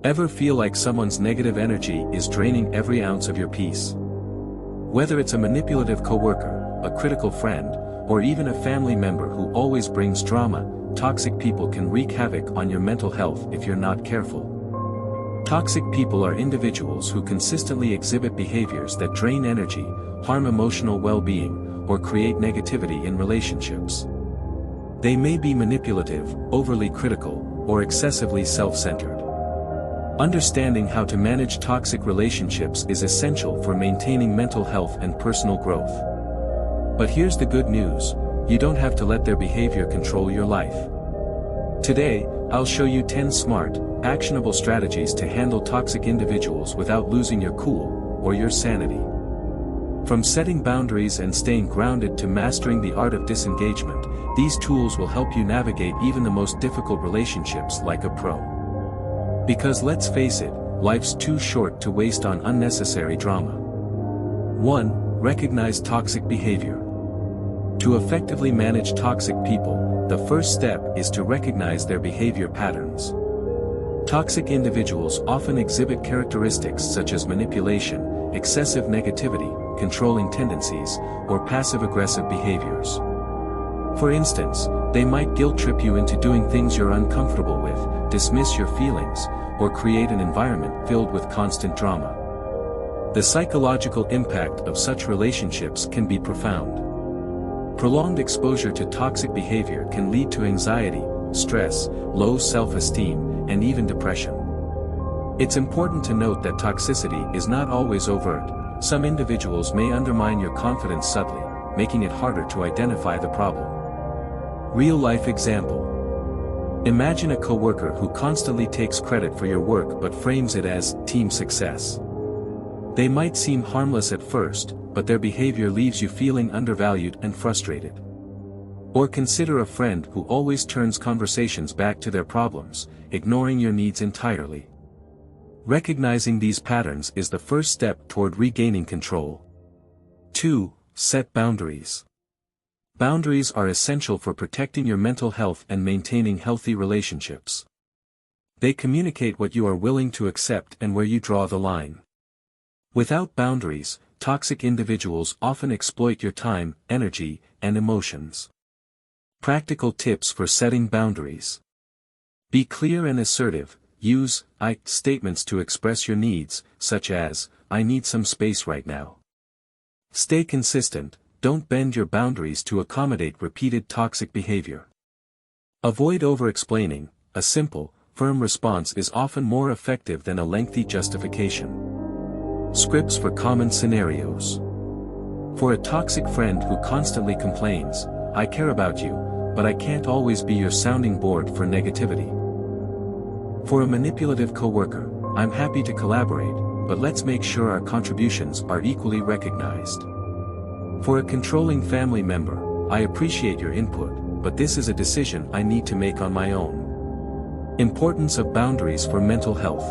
Ever feel like someone's negative energy is draining every ounce of your peace? Whether it's a manipulative coworker, a critical friend, or even a family member who always brings drama, toxic people can wreak havoc on your mental health if you're not careful. Toxic people are individuals who consistently exhibit behaviors that drain energy, harm emotional well-being, or create negativity in relationships. They may be manipulative, overly critical, or excessively self-centered. Understanding how to manage toxic relationships is essential for maintaining mental health and personal growth. But here's the good news: you don't have to let their behavior control your life. Today, I'll show you 10 smart, actionable strategies to handle toxic individuals without losing your cool, or your sanity. From setting boundaries and staying grounded to mastering the art of disengagement, these tools will help you navigate even the most difficult relationships like a pro. Because let's face it, life's too short to waste on unnecessary drama. 1. Recognize toxic behavior. To effectively manage toxic people, the first step is to recognize their behavior patterns. Toxic individuals often exhibit characteristics such as manipulation, excessive negativity, controlling tendencies, or passive-aggressive behaviors. For instance, they might guilt-trip you into doing things you're uncomfortable with, dismiss your feelings, or create an environment filled with constant drama. The psychological impact of such relationships can be profound. Prolonged exposure to toxic behavior can lead to anxiety, stress, low self-esteem, and even depression. It's important to note that toxicity is not always overt. Some individuals may undermine your confidence subtly, making it harder to identify the problem. Real-life example. Imagine a coworker who constantly takes credit for your work but frames it as team success. They might seem harmless at first, but their behavior leaves you feeling undervalued and frustrated. Or consider a friend who always turns conversations back to their problems, ignoring your needs entirely. Recognizing these patterns is the first step toward regaining control. 2. Set boundaries. Boundaries are essential for protecting your mental health and maintaining healthy relationships. They communicate what you are willing to accept and where you draw the line. Without boundaries, toxic individuals often exploit your time, energy, and emotions. Practical tips for setting boundaries. Be clear and assertive. Use "I" statements to express your needs, such as, "I need some space right now." Stay consistent. Don't bend your boundaries to accommodate repeated toxic behavior. Avoid over-explaining. A simple, firm response is often more effective than a lengthy justification. Scripts for common scenarios. For a toxic friend who constantly complains, "I care about you, but I can't always be your sounding board for negativity." For a manipulative coworker, "I'm happy to collaborate, but let's make sure our contributions are equally recognized." For a controlling family member, "I appreciate your input, but this is a decision I need to make on my own." Importance of boundaries for mental health.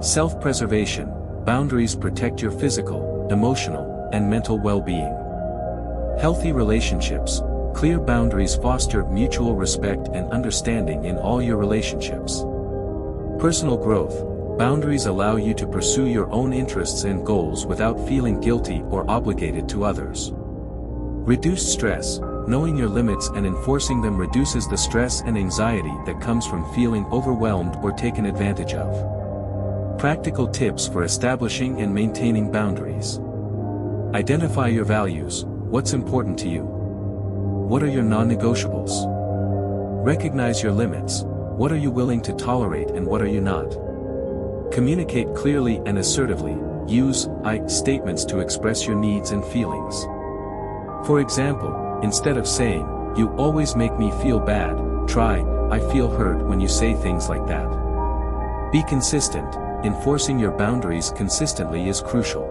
Self-preservation. Boundaries protect your physical, emotional, and mental well-being. Healthy relationships. Clear boundaries foster mutual respect and understanding in all your relationships. Personal growth. Boundaries allow you to pursue your own interests and goals without feeling guilty or obligated to others. Reduced stress. Knowing your limits and enforcing them reduces the stress and anxiety that comes from feeling overwhelmed or taken advantage of. Practical tips for establishing and maintaining boundaries. Identify your values. What's important to you? What are your non-negotiables? Recognize your limits. What are you willing to tolerate and what are you not? Communicate clearly and assertively. Use "I" statements to express your needs and feelings. For example, instead of saying, "You always make me feel bad," try, "I feel hurt when you say things like that." Be consistent. Enforcing your boundaries consistently is crucial.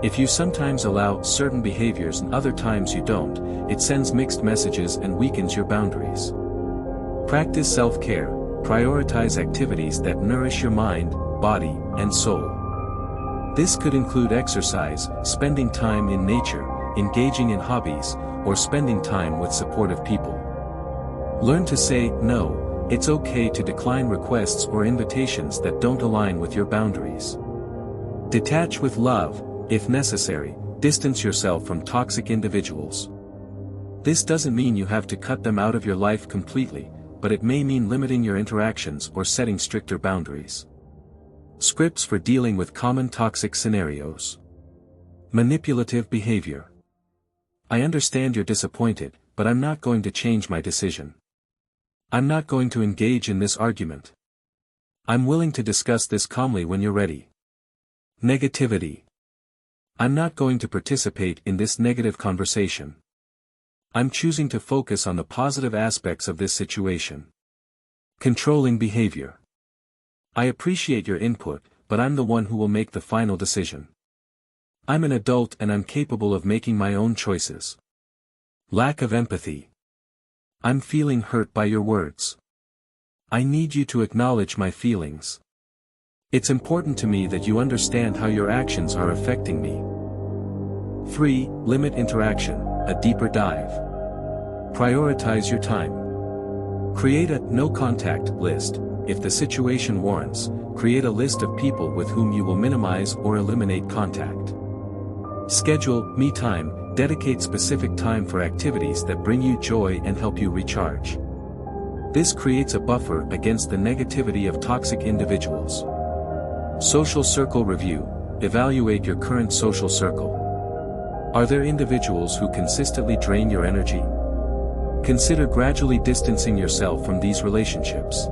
If you sometimes allow certain behaviors and other times you don't, it sends mixed messages and weakens your boundaries. Practice self-care. Prioritize activities that nourish your mind, body, and soul. This could include exercise, spending time in nature, engaging in hobbies, or spending time with supportive people. Learn to say "no" it's okay to decline requests or invitations that don't align with your boundaries. Detach with love, if necessary, distance yourself from toxic individuals. This doesn't mean you have to cut them out of your life completely, but it may mean limiting your interactions or setting stricter boundaries. Scripts for dealing with common toxic scenarios. Manipulative behavior. I understand you're disappointed, but I'm not going to change my decision. I'm not going to engage in this argument. I'm willing to discuss this calmly when you're ready. Negativity. I'm not going to participate in this negative conversation. I'm choosing to focus on the positive aspects of this situation. Controlling behavior. I appreciate your input, but I'm the one who will make the final decision. I'm an adult and I'm capable of making my own choices. Lack of empathy. I'm feeling hurt by your words. I need you to acknowledge my feelings. It's important to me that you understand how your actions are affecting me. 3. Limit interaction, a deeper dive. Prioritize your time. Create a no-contact list. If the situation warrants, create a list of people with whom you will minimize or eliminate contact. Schedule me time, dedicate specific time for activities that bring you joy and help you recharge. This creates a buffer against the negativity of toxic individuals. Social circle review, evaluate your current social circle. Are there individuals who consistently drain your energy? Consider gradually distancing yourself from these relationships.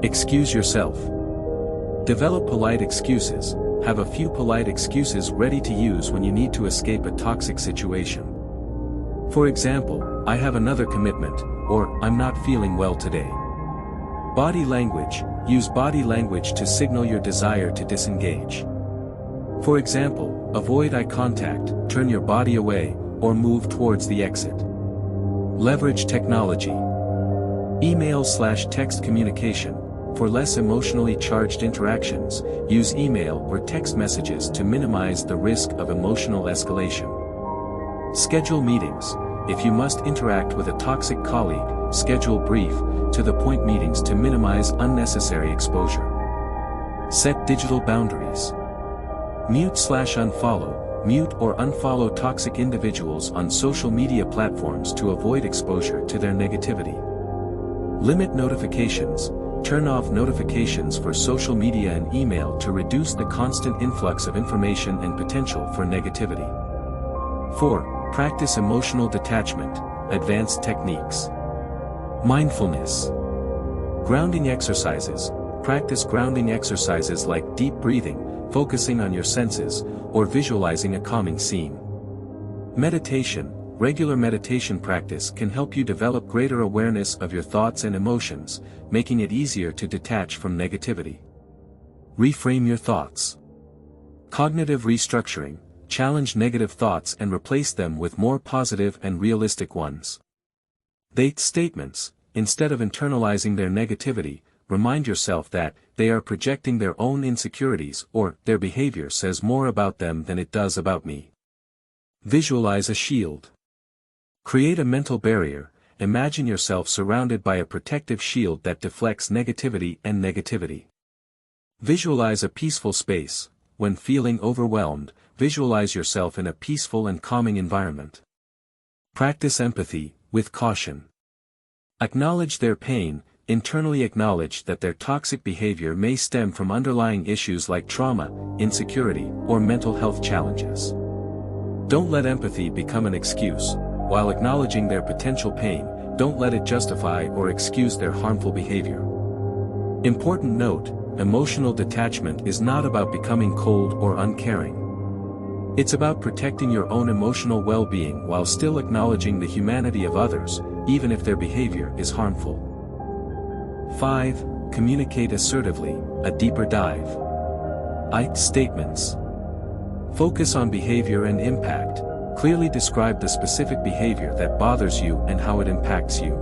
Excuse yourself. Develop polite excuses. Have a few polite excuses ready to use when you need to escape a toxic situation. For example, I have another commitment, or I'm not feeling well today. Body language. Use body language to signal your desire to disengage. For example, avoid eye contact, turn your body away, or move towards the exit. Leverage technology. Email/text communication. For less emotionally charged interactions, use email or text messages to minimize the risk of emotional escalation. Schedule meetings. If you must interact with a toxic colleague, schedule brief, to-the-point meetings to minimize unnecessary exposure. Set digital boundaries. Mute/unfollow. Mute or unfollow toxic individuals on social media platforms to avoid exposure to their negativity. Limit notifications. Turn off notifications for social media and email to reduce the constant influx of information and potential for negativity. 4. Practice emotional detachment, advanced techniques. Mindfulness. Grounding exercises. Practice grounding exercises like deep breathing, focusing on your senses, or visualizing a calming scene. Meditation. Regular meditation practice can help you develop greater awareness of your thoughts and emotions, making it easier to detach from negativity. Reframe your thoughts. Cognitive restructuring. Challenge negative thoughts and replace them with more positive and realistic ones. They statements. Instead of internalizing their negativity, remind yourself that they are projecting their own insecurities or their behavior says more about them than it does about me. Visualize a shield. Create a mental barrier. Imagine yourself surrounded by a protective shield that deflects negativity and negativity. Visualize a peaceful space. When feeling overwhelmed, visualize yourself in a peaceful and calming environment. Practice empathy, with caution. Acknowledge their pain. Internally acknowledge that their toxic behavior may stem from underlying issues like trauma, insecurity, or mental health challenges. Don't let empathy become an excuse. While acknowledging their potential pain, don't let it justify or excuse their harmful behavior. Important note, emotional detachment is not about becoming cold or uncaring. It's about protecting your own emotional well-being while still acknowledging the humanity of others, even if their behavior is harmful. 5. Communicate assertively, a deeper dive. Statements. Focus on behavior and impact. Clearly describe the specific behavior that bothers you and how it impacts you.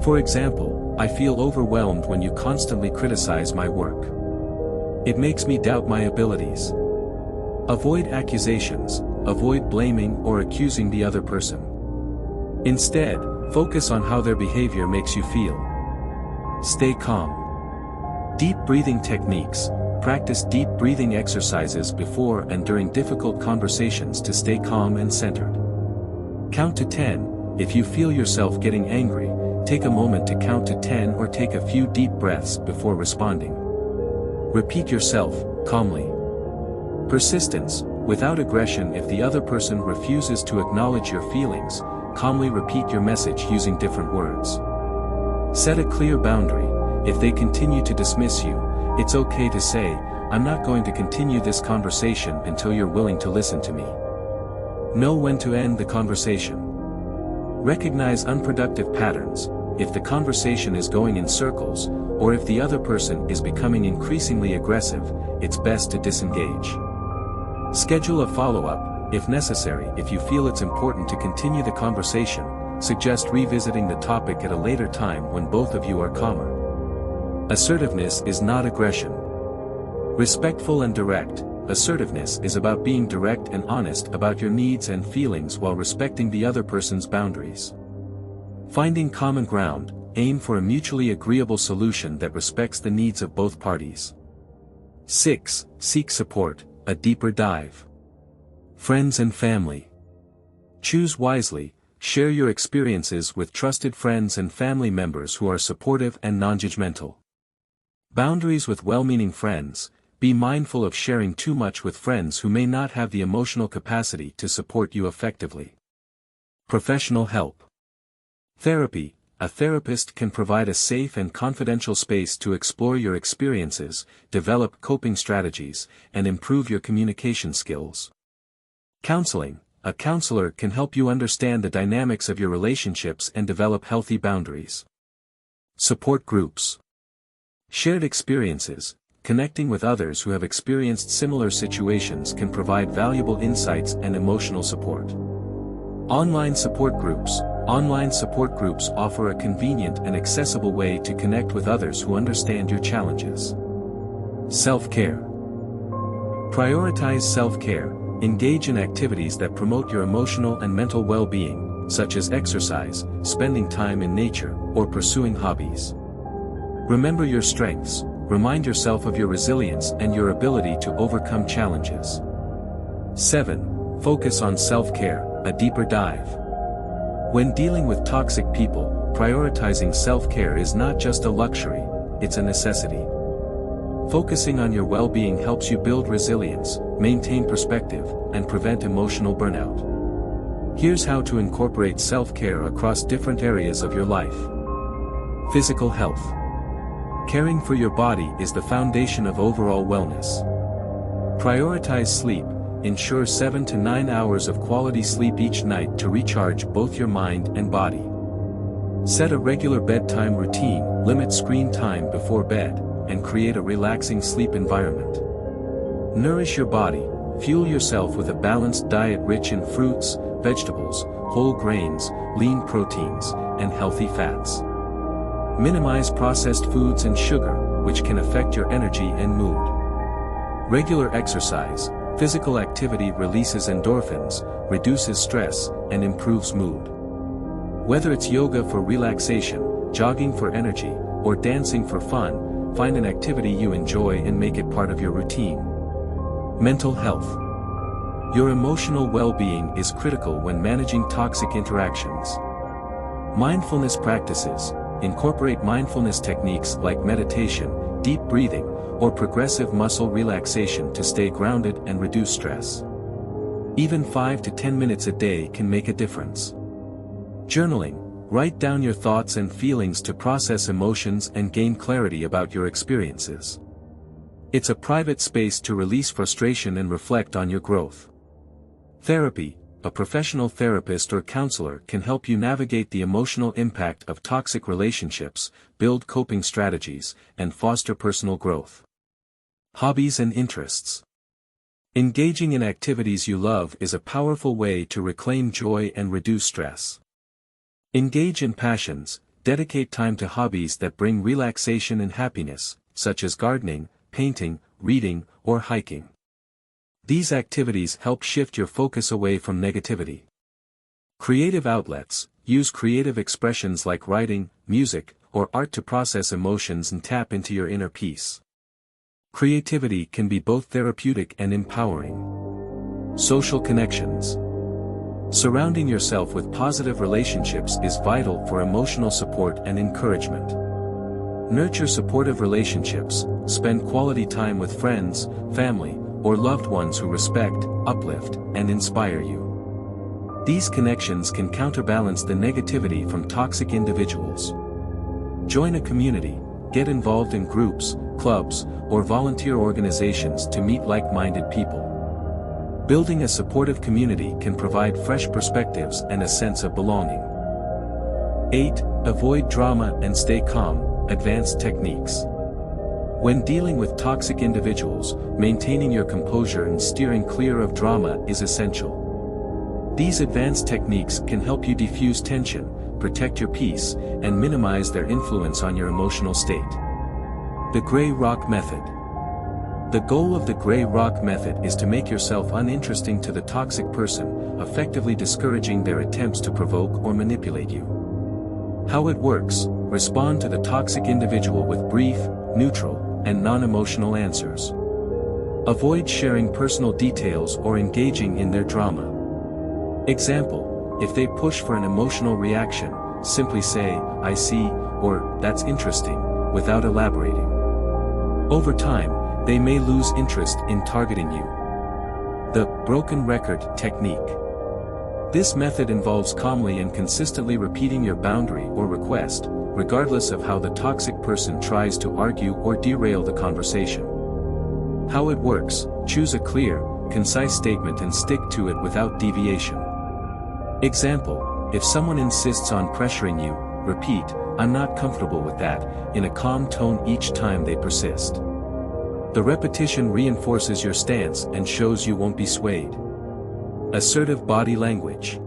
For example, I feel overwhelmed when you constantly criticize my work. It makes me doubt my abilities. Avoid accusations. Avoid blaming or accusing the other person. Instead, focus on how their behavior makes you feel. Stay calm. Deep breathing techniques. Practice deep breathing exercises before and during difficult conversations to stay calm and centered. Count to 10. If you feel yourself getting angry, take a moment to count to 10 or take a few deep breaths before responding. Repeat yourself, calmly. Persistence. Without aggression. If the other person refuses to acknowledge your feelings, calmly repeat your message using different words. Set a clear boundary. If they continue to dismiss you, it's okay to say, "I'm not going to continue this conversation until you're willing to listen to me." Know when to end the conversation. Recognize unproductive patterns. If the conversation is going in circles, or if the other person is becoming increasingly aggressive, it's best to disengage. Schedule a follow-up, if necessary. If you feel it's important to continue the conversation, suggest revisiting the topic at a later time when both of you are calmer. Assertiveness is not aggression. Respectful and direct. Assertiveness is about being direct and honest about your needs and feelings while respecting the other person's boundaries. Finding common ground. Aim for a mutually agreeable solution that respects the needs of both parties. 6. Seek support, a deeper dive. Friends and family. Choose wisely. Share your experiences with trusted friends and family members who are supportive and non-judgmental. Boundaries with well-meaning friends. Be mindful of sharing too much with friends who may not have the emotional capacity to support you effectively. Professional help. Therapy. A therapist can provide a safe and confidential space to explore your experiences, develop coping strategies, and improve your communication skills. Counseling. A counselor can help you understand the dynamics of your relationships and develop healthy boundaries. Support groups. Shared experiences. Connecting with others who have experienced similar situations can provide valuable insights and emotional support. Online support groups. Online support groups offer a convenient and accessible way to connect with others who understand your challenges. Self-care. Prioritize self-care. Engage in activities that promote your emotional and mental well-being, such as exercise, spending time in nature, or pursuing hobbies. Remember your strengths. Remind yourself of your resilience and your ability to overcome challenges. 7. Focus on self-care, a deeper dive. When dealing with toxic people, prioritizing self-care is not just a luxury, it's a necessity. Focusing on your well-being helps you build resilience, maintain perspective, and prevent emotional burnout. Here's how to incorporate self-care across different areas of your life. Physical health. Caring for your body is the foundation of overall wellness. Prioritize sleep. Ensure 7 to 9 hours of quality sleep each night to recharge both your mind and body. Set a regular bedtime routine, limit screen time before bed, and create a relaxing sleep environment. Nourish your body. Fuel yourself with a balanced diet rich in fruits, vegetables, whole grains, lean proteins, and healthy fats. Minimize processed foods and sugar, which can affect your energy and mood. Regular exercise. Physical activity releases endorphins, reduces stress, and improves mood. Whether it's yoga for relaxation, jogging for energy, or dancing for fun, find an activity you enjoy and make it part of your routine. Mental health. Your emotional well-being is critical when managing toxic interactions. Mindfulness practices. Incorporate mindfulness techniques like meditation, deep breathing, or progressive muscle relaxation to stay grounded and reduce stress. Even 5 to 10 minutes a day can make a difference. Journaling. Write down your thoughts and feelings to process emotions and gain clarity about your experiences. It's a private space to release frustration and reflect on your growth. Therapy. A professional therapist or counselor can help you navigate the emotional impact of toxic relationships, build coping strategies, and foster personal growth. Hobbies and interests. Engaging in activities you love is a powerful way to reclaim joy and reduce stress. Engage in passions. Dedicate time to hobbies that bring relaxation and happiness, such as gardening, painting, reading, or hiking. These activities help shift your focus away from negativity. Creative outlets. Use creative expressions like writing, music, or art to process emotions and tap into your inner peace. Creativity can be both therapeutic and empowering. Social connections. Surrounding yourself with positive relationships is vital for emotional support and encouragement. Nurture supportive relationships, spend quality time with friends, family, or loved ones who respect, uplift, and inspire you. These connections can counterbalance the negativity from toxic individuals. Join a community, get involved in groups, clubs, or volunteer organizations to meet like-minded people. Building a supportive community can provide fresh perspectives and a sense of belonging. 8. Avoid drama and stay calm. Advanced techniques. When dealing with toxic individuals, maintaining your composure and steering clear of drama is essential. These advanced techniques can help you diffuse tension, protect your peace, and minimize their influence on your emotional state. The Gray Rock Method. The goal of the Gray Rock Method is to make yourself uninteresting to the toxic person, effectively discouraging their attempts to provoke or manipulate you. How it works: respond to the toxic individual with brief, neutral, and non-emotional answers. Avoid sharing personal details or engaging in their drama. Example: if they push for an emotional reaction, simply say, "I see," or "That's interesting," without elaborating. Over time, they may lose interest in targeting you. The broken record technique. This method involves calmly and consistently repeating your boundary or request, regardless of how the toxic person tries to argue or derail the conversation. How it works: choose a clear, concise statement and stick to it without deviation. Example: if someone insists on pressuring you, repeat, "I'm not comfortable with that," in a calm tone each time they persist. The repetition reinforces your stance and shows you won't be swayed. Assertive body language.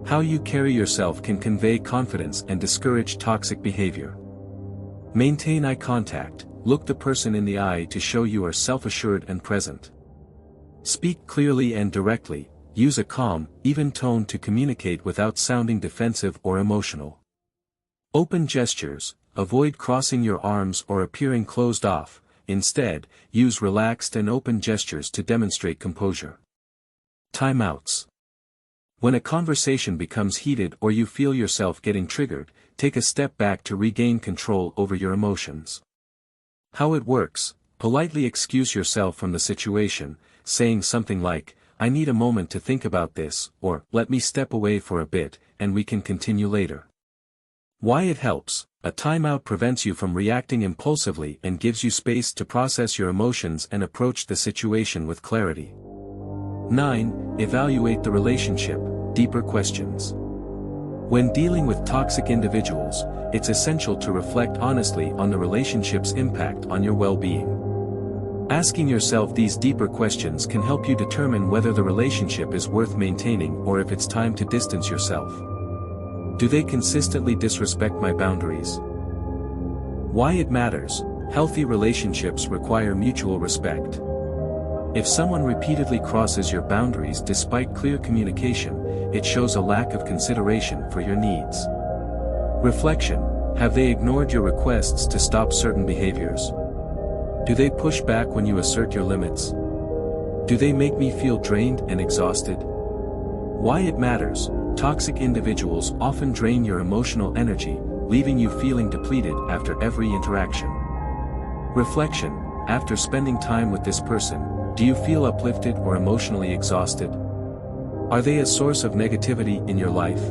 How you carry yourself can convey confidence and discourage toxic behavior. Maintain eye contact, look the person in the eye to show you are self-assured and present. Speak clearly and directly, use a calm, even tone to communicate without sounding defensive or emotional. Open gestures, avoid crossing your arms or appearing closed off. Instead, use relaxed and open gestures to demonstrate composure. Timeouts. When a conversation becomes heated or you feel yourself getting triggered, take a step back to regain control over your emotions. How it works: politely excuse yourself from the situation, saying something like, "I need a moment to think about this," or "Let me step away for a bit, and we can continue later." Why it helps: a timeout prevents you from reacting impulsively and gives you space to process your emotions and approach the situation with clarity. 9. Evaluate the relationship. Deeper questions. When dealing with toxic individuals, it's essential to reflect honestly on the relationship's impact on your well-being. Asking yourself these deeper questions can help you determine whether the relationship is worth maintaining or if it's time to distance yourself. Do they consistently disrespect my boundaries? Why it matters: healthy relationships require mutual respect. If someone repeatedly crosses your boundaries despite clear communication, it shows a lack of consideration for your needs. Reflection: have they ignored your requests to stop certain behaviors? Do they push back when you assert your limits? Do they make me feel drained and exhausted? Why it matters: toxic individuals often drain your emotional energy, leaving you feeling depleted after every interaction. Reflection: after spending time with this person, do you feel uplifted or emotionally exhausted? Are they a source of negativity in your life?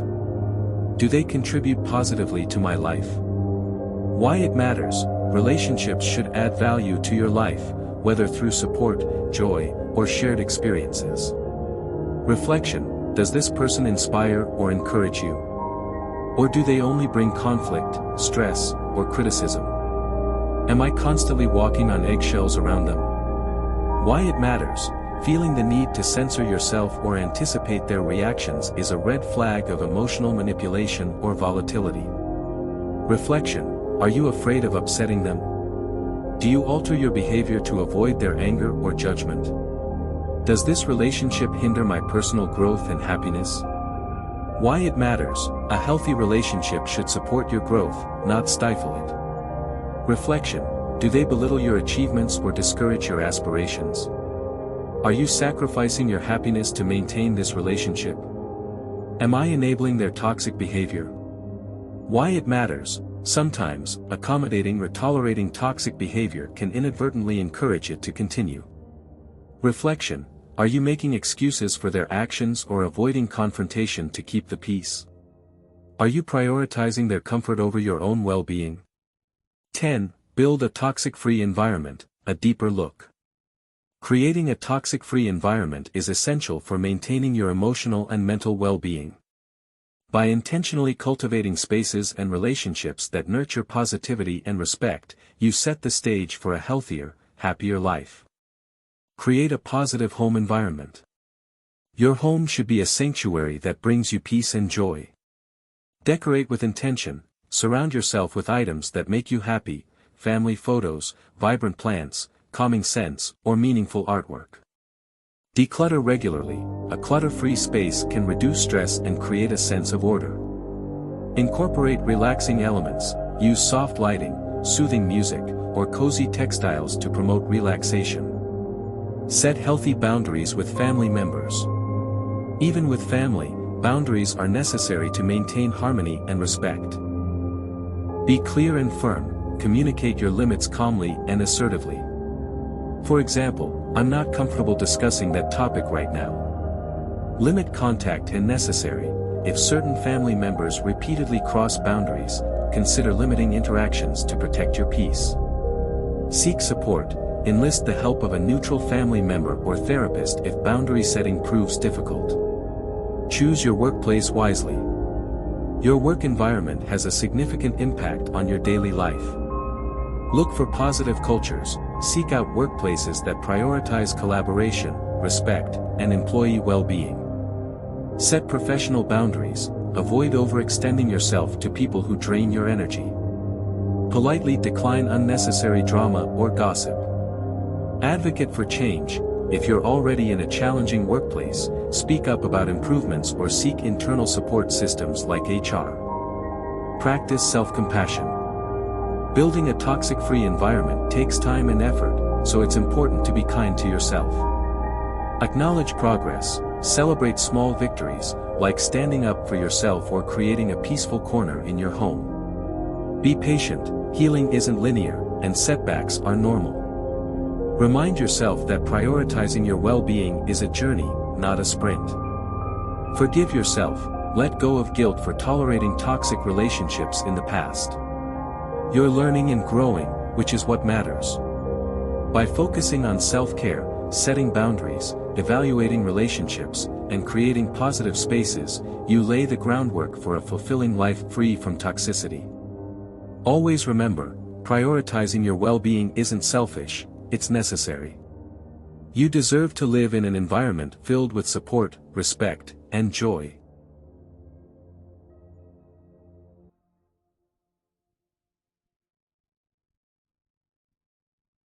Do they contribute positively to my life? Why it matters: relationships should add value to your life, whether through support, joy, or shared experiences. Reflection: does this person inspire or encourage you? Or do they only bring conflict, stress, or criticism? Am I constantly walking on eggshells around them? Why it matters: feeling the need to censor yourself or anticipate their reactions is a red flag of emotional manipulation or volatility. Reflection: are you afraid of upsetting them? Do you alter your behavior to avoid their anger or judgment? Does this relationship hinder my personal growth and happiness? Why it matters: a healthy relationship should support your growth, not stifle it. Reflection: do they belittle your achievements or discourage your aspirations? Are you sacrificing your happiness to maintain this relationship? Am I enabling their toxic behavior? Why it matters: sometimes, accommodating or tolerating toxic behavior can inadvertently encourage it to continue. Reflection: are you making excuses for their actions or avoiding confrontation to keep the peace? Are you prioritizing their comfort over your own well-being? 10. Build a toxic-free environment, a deeper look. Creating a toxic-free environment is essential for maintaining your emotional and mental well-being. By intentionally cultivating spaces and relationships that nurture positivity and respect, you set the stage for a healthier, happier life. Create a positive home environment. Your home should be a sanctuary that brings you peace and joy. Decorate with intention, surround yourself with items that make you happy, family photos, vibrant plants, calming scents, or meaningful artwork. Declutter regularly. A clutter-free space can reduce stress and create a sense of order. Incorporate relaxing elements, use soft lighting, soothing music, or cozy textiles to promote relaxation. Set healthy boundaries with family members. Even with family, boundaries are necessary to maintain harmony and respect. Be clear and firm, communicate your limits calmly and assertively. For example, "I'm not comfortable discussing that topic right now." Limit contact when necessary. If certain family members repeatedly cross boundaries, consider limiting interactions to protect your peace. Seek support. Enlist the help of a neutral family member or therapist if boundary setting proves difficult. Choose your workplace wisely. Your work environment has a significant impact on your daily life. Look for positive cultures, seek out workplaces that prioritize collaboration, respect, and employee well-being. Set professional boundaries, avoid overextending yourself to people who drain your energy. Politely decline unnecessary drama or gossip. Advocate for change. If you're already in a challenging workplace, speak up about improvements or seek internal support systems like HR. Practice self-compassion. Building a toxic-free environment takes time and effort, so it's important to be kind to yourself. Acknowledge progress. Celebrate small victories, like standing up for yourself or creating a peaceful corner in your home. Be patient. Healing isn't linear, and setbacks are normal. Remind yourself that prioritizing your well-being is a journey, not a sprint. Forgive yourself. Let go of guilt for tolerating toxic relationships in the past. You're learning and growing, which is what matters. By focusing on self-care, setting boundaries, evaluating relationships, and creating positive spaces, you lay the groundwork for a fulfilling life free from toxicity. Always remember, prioritizing your well-being isn't selfish, it's necessary. You deserve to live in an environment filled with support, respect, and joy.